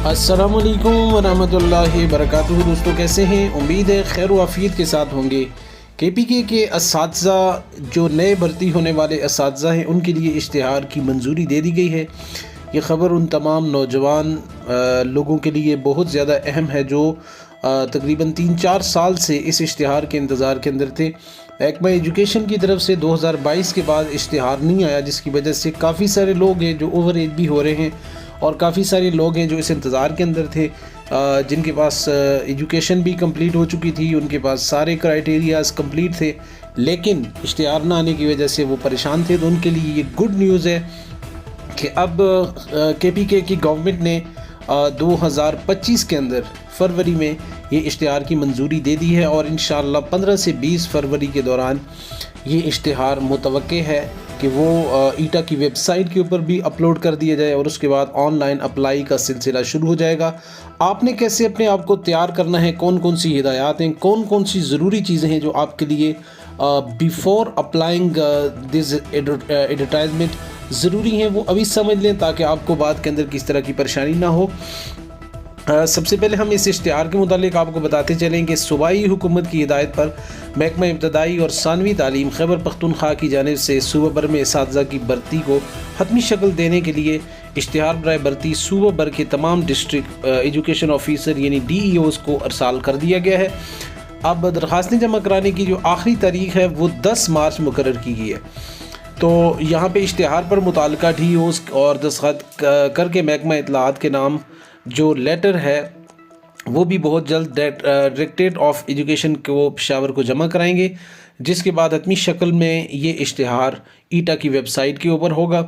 अस्सलामुअलैकुम वरहमतुल्लाहि वबरकातुहू। दोस्तों कैसे हैं? उम्मीद है खैर आफियत के साथ होंगे। KPK के असातिज़ा जो नए भर्ती होने वाले असातिज़ा हैं उनके लिए इश्तिहार की मंजूरी दे दी गई है। ये ख़बर उन तमाम नौजवान लोगों के लिए बहुत ज़्यादा अहम है जो तकरीबन 3-4 साल से इस इश्तिहार के इंतज़ार के अंदर थे। महकमा एजुकेशन की तरफ से 2022 के बाद इश्तिहार नहीं आया, जिसकी वजह से काफ़ी सारे लोग हैं जो ओवर एज भी हो रहे हैं और काफ़ी सारे लोग हैं जो इस इंतज़ार के अंदर थे, जिनके पास एजुकेशन भी कंप्लीट हो चुकी थी, उनके पास सारे क्राइटेरियाज़ कंप्लीट थे, लेकिन इश्तिहार ना आने की वजह से वो परेशान थे। तो उनके लिए ये गुड न्यूज़ है कि अब KPK की गवर्नमेंट ने 2025 के अंदर फरवरी में ये इश्तिहार की मंजूरी दे दी है और इंशाअल्लाह 15 से 20 फरवरी के दौरान ये इश्तिहार मुतवक्के है कि वो ईटा की वेबसाइट के ऊपर भी अपलोड कर दिया जाए और उसके बाद ऑनलाइन अप्लाई का सिलसिला शुरू हो जाएगा। आपने कैसे अपने आप को तैयार करना है, कौन कौन सी हिदायत हैं, कौन कौन सी ज़रूरी चीज़ें हैं जो आपके लिए बिफ़ोर अप्लाइंग दिस एडवर्टाइजमेंट ज़रूरी हैं, वो अभी समझ लें ताकि आपको बाद के अंदर किस तरह की परेशानी ना हो। सबसे पहले हम इस इश्तिहार के मुतालिक आपको बताते चलें कि सूबाई हुकूमत की हिदायत पर महकमा इब्तदाई और सानवी तालीम खैबर पख्तूनख्वा की जानिब से सूबा भर में असातिज़ा की भर्ती को हतमी शक्ल देने के लिए इश्तिहार बराए भर्ती सूबा भर के तमाम डिस्ट्रिक्ट एजुकेशन ऑफिसर यानी DEOs को अरसाल कर दिया गया है। अब दरख्वास्तें जमा कराने की जो आखिरी तारीख है वो 10 मार्च मुकर्रर की गई है। तो यहाँ पे इश्तिहार पर मुताल्लिका DEOs और दस्तखत करके महकमा इत्तलाआत के नाम जो लेटर है वो भी बहुत जल्द डायरेक्टरेट ऑफ एजुकेशन को पेशावर को जमा कराएंगे, जिसके बाद हतमी शक्ल में ये इश्तिहार ईटा की वेबसाइट के ऊपर होगा।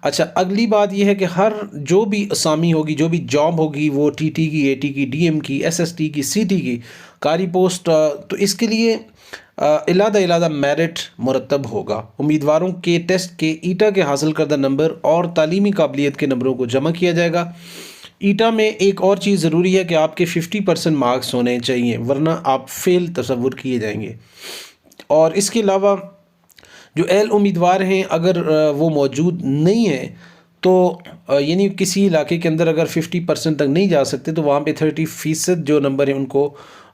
अच्छा, अगली बात यह है कि हर जो भी असामी होगी, जो भी जॉब होगी, वो TT की, AT की, DM की, SST की, CT की, कारी पोस्ट, तो इसके लिए इलादा मेरिट मुरतब होगा। उम्मीदवारों के टेस्ट के ईटा के हासिल करदा नंबर और तालीमी काबिलियत के नंबरों को जमा किया जाएगा। ईटा में एक और चीज़ ज़रूरी है कि आपके 50% मार्क्स होने चाहिए, वरना आप फेल तस्वुर किए जाएंगे। और इसके अलावा जो एल उम्मीदवार हैं अगर वो मौजूद नहीं है तो यानी किसी इलाके के अंदर अगर 50% तक नहीं जा सकते तो वहाँ पे 30% जो नंबर है उनको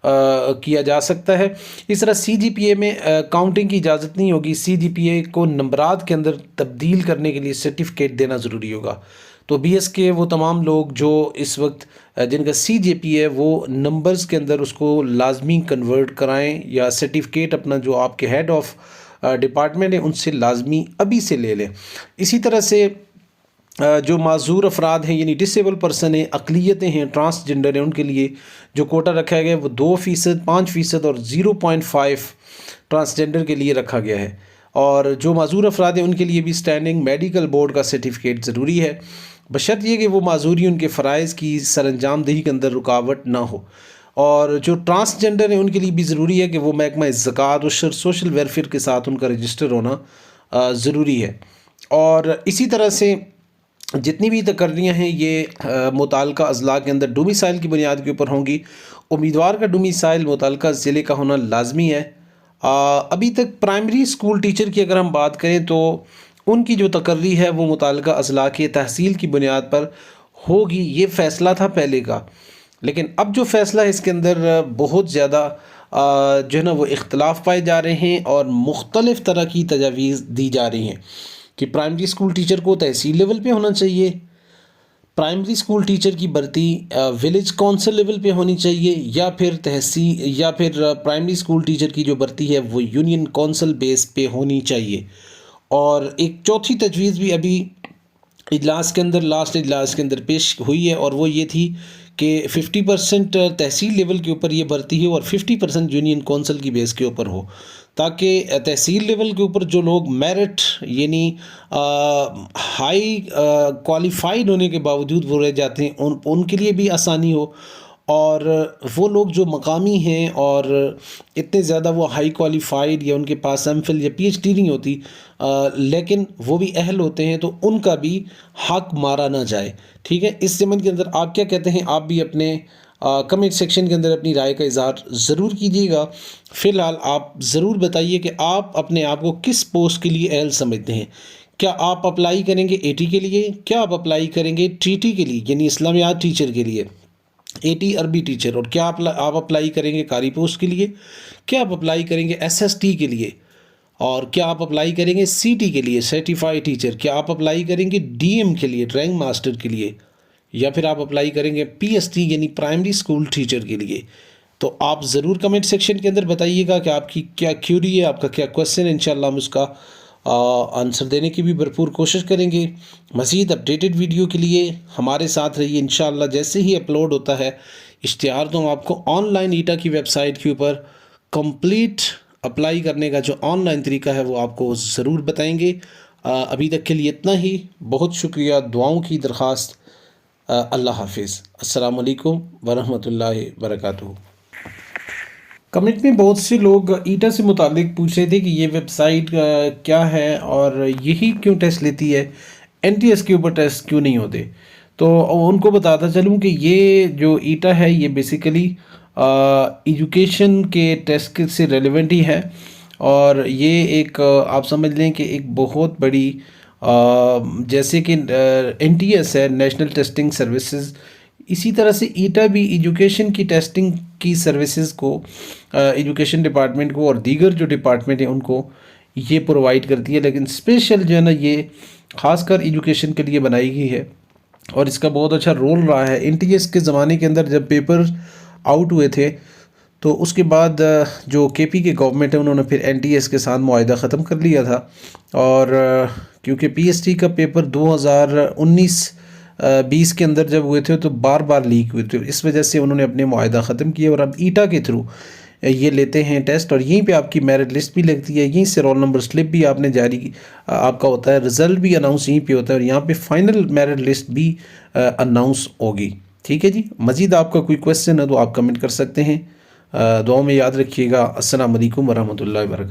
किया जा सकता है। इस तरह CGPA में काउंटिंग की इजाज़त नहीं होगी। CGPA को नंबरात के अंदर तब्दील करने के लिए सर्टिफिकेट देना ज़रूरी होगा। तो BS के वो तमाम लोग जो इस वक्त जिनका CGPA है वो नंबर्स के अंदर उसको लाजमी कन्वर्ट कराएं या सर्टिफिकेट अपना जो आपके हेड ऑफ डिपार्टमेंट है उनसे लाजमी अभी से ले लें। इसी तरह से जो माजूर अफराद हैं यानी डिसेबल पर्सन हैं, अक़लियतें हैं, ट्रांसजेंडर हैं, उनके लिए जो कोटा रखा गया है वो 2%, 5% और 0.5 ट्रांसजेंडर के लिए रखा गया है। और जो माजूर अफराद हैं उनके लिए भी स्टैंडिंग मेडिकल बोर्ड का सर्टिफिकेट ज़रूरी है, बशर्त ये कि वो माजूरी उनके फ़राइज़ की सरअंजामदही के अंदर रुकावट ना हो। और जो ट्रांसजेंडर हैं उनके लिए भी ज़रूरी है कि वो महकमा ज़कात और सोशल वेलफेयर के साथ उनका रजिस्टर होना ज़रूरी है। और इसी तरह से जितनी भी तकर्रियाँ हैं ये मुताल्लिका अज़ला के अंदर डोमिसाइल की बुनियाद के ऊपर होंगी। उम्मीदवार का डोमिसाइल मुताल्लिका ज़िले का होना लाजमी है। अभी तक प्राइमरी स्कूल टीचर की अगर हम बात करें तो उनकी जो तकर्री है वो मुताल्लिका अज़ला के तहसील की बुनियाद पर होगी। ये फ़ैसला था पहले का, लेकिन अब जो फ़ैसला है इसके अंदर बहुत ज़्यादा जो है ना वो इख्तलाफ पाए जा रहे हैं और मुख्तलिफ़ तरह की तजावीज़ दी जा रही हैं कि प्राइमरी स्कूल टीचर को तहसील लेवल पे होना चाहिए, प्राइमरी स्कूल टीचर की भर्ती विलेज काउंसिल लेवल पे होनी चाहिए, या फिर तहसील या फिर प्राइमरी स्कूल टीचर की जो भर्ती है वो यूनियन काउंसिल बेस पे होनी चाहिए। और एक चौथी तजवीज़ भी अभी इजलास के अंदर, लास्ट इजलास के अंदर पेश हुई है और वो ये थी कि 50% तहसील लेवल के ऊपर ये भर्ती है और 50% यूनियन काउंसिल की बेस के ऊपर हो, ताकि तहसील लेवल के ऊपर जो लोग मेरिट यानी हाई क्वालिफाइड होने के बावजूद वो रह जाते हैं उनके लिए भी आसानी हो, और वो लोग जो मकामी हैं और इतने ज़्यादा वो हाई क्वालिफाइड या उनके पास MPhil या PhD नहीं होती लेकिन वो भी अहल होते हैं तो उनका भी हक मारा ना जाए। ठीक है, इस ज़मन के अंदर आप क्या कहते हैं? आप भी अपने कमेंट सेक्शन के अंदर अपनी राय का इज़हार ज़रूर कीजिएगा। फ़िलहाल आप ज़रूर बताइए कि आप अपने आप को किस पोस्ट के लिए अहल समझते हैं। क्या आप अप्लाई करेंगे एटी के लिए, क्या आप अप्लाई करेंगे टीटी के लिए यानी इस्लामियात टीचर के लिए, एटी अरबी टीचर, और क्या आप अप्लाई करेंगे कारी पोस्ट के लिए, क्या आप अप्लाई करेंगे एसएसटी के लिए, और क्या आप अप्लाई करेंगे सीटी के लिए सर्टिफाइड टीचर, क्या आप अप्लाई करेंगे डीएम के लिए ड्राइंग मास्टर के लिए, या फिर आप अप्लाई करेंगे पीएसटी यानी प्राइमरी स्कूल टीचर के लिए। तो आप ज़रूर कमेंट सेक्शन के अंदर बताइएगा कि आपकी क्या क्यूरी है, आपका क्या क्वेश्चन है। इंशाल्लाह हम उसका आंसर देने की भी भरपूर कोशिश करेंगे। मज़ीद अपडेटेड वीडियो के लिए हमारे साथ रहिए। इंशाल्लाह जैसे ही अपलोड होता है इश्तिहार तो हम आपको ऑनलाइन ईटा की वेबसाइट के ऊपर कंप्लीट अप्लाई करने का जो ऑनलाइन तरीका है वो आपको ज़रूर बताएंगे। अभी तक के लिए इतना ही। बहुत शुक्रिया। दुआओं की दरख्वास्त। अल्लाह हाफिज़। अस्सलाम वालेकुम वरहमतुल्लाहि वबरकातुहू। कमेंट में बहुत से लोग ईटा से मुतालिक पूछ रहे थे कि ये वेबसाइट क्या है और यही क्यों टेस्ट लेती है, एनटीएस के ऊपर टेस्ट क्यों नहीं होते। तो उनको बताता चलूँ कि ये जो ईटा है ये बेसिकली एजुकेशन के टेस्ट से रेलेवेंट ही है, और ये एक आप समझ लें कि एक बहुत बड़ी जैसे कि एनटीएस है नेशनल टेस्टिंग सर्विसेज, इसी तरह से ईटा भी एजुकेशन की टेस्टिंग की सर्विसेज को एजुकेशन डिपार्टमेंट को और दीगर जो डिपार्टमेंट हैं उनको ये प्रोवाइड करती है। लेकिन स्पेशल जो है ना ये ख़ासकर एजुकेशन के लिए बनाई गई है और इसका बहुत अच्छा रोल रहा है। एनटीएस के ज़माने के अंदर जब पेपर आउट हुए थे तो उसके बाद जो केपी के गवर्नमेंट है उन्होंने फिर एनटीएस के साथ मुआहदा ख़त्म कर लिया था, और क्योंकि पीएसटी का पेपर 2019-20 के अंदर जब हुए थे तो बार बार लीक हुए थे, इस वजह से उन्होंने अपने मुआहदा ख़त्म किया और अब ईटा के थ्रू ये लेते हैं टेस्ट, और यहीं पे आपकी मेरिट लिस्ट भी लगती है, यहीं से रोल नंबर स्लिप भी आपने जारी आपका होता है, रिज़ल्ट भी अनाउंस यहीं पे होता है और यहाँ पे फाइनल मेरिट लिस्ट भी अनाउंस होगी। ठीक है जी। मज़ीद आपका कोई क्वेश्चन है तो आप कमेंट कर सकते हैं। दुआ में याद रखिएगा। अस्सलाम वालेकुम वरहमतुल्लाहि वबरकातुहू।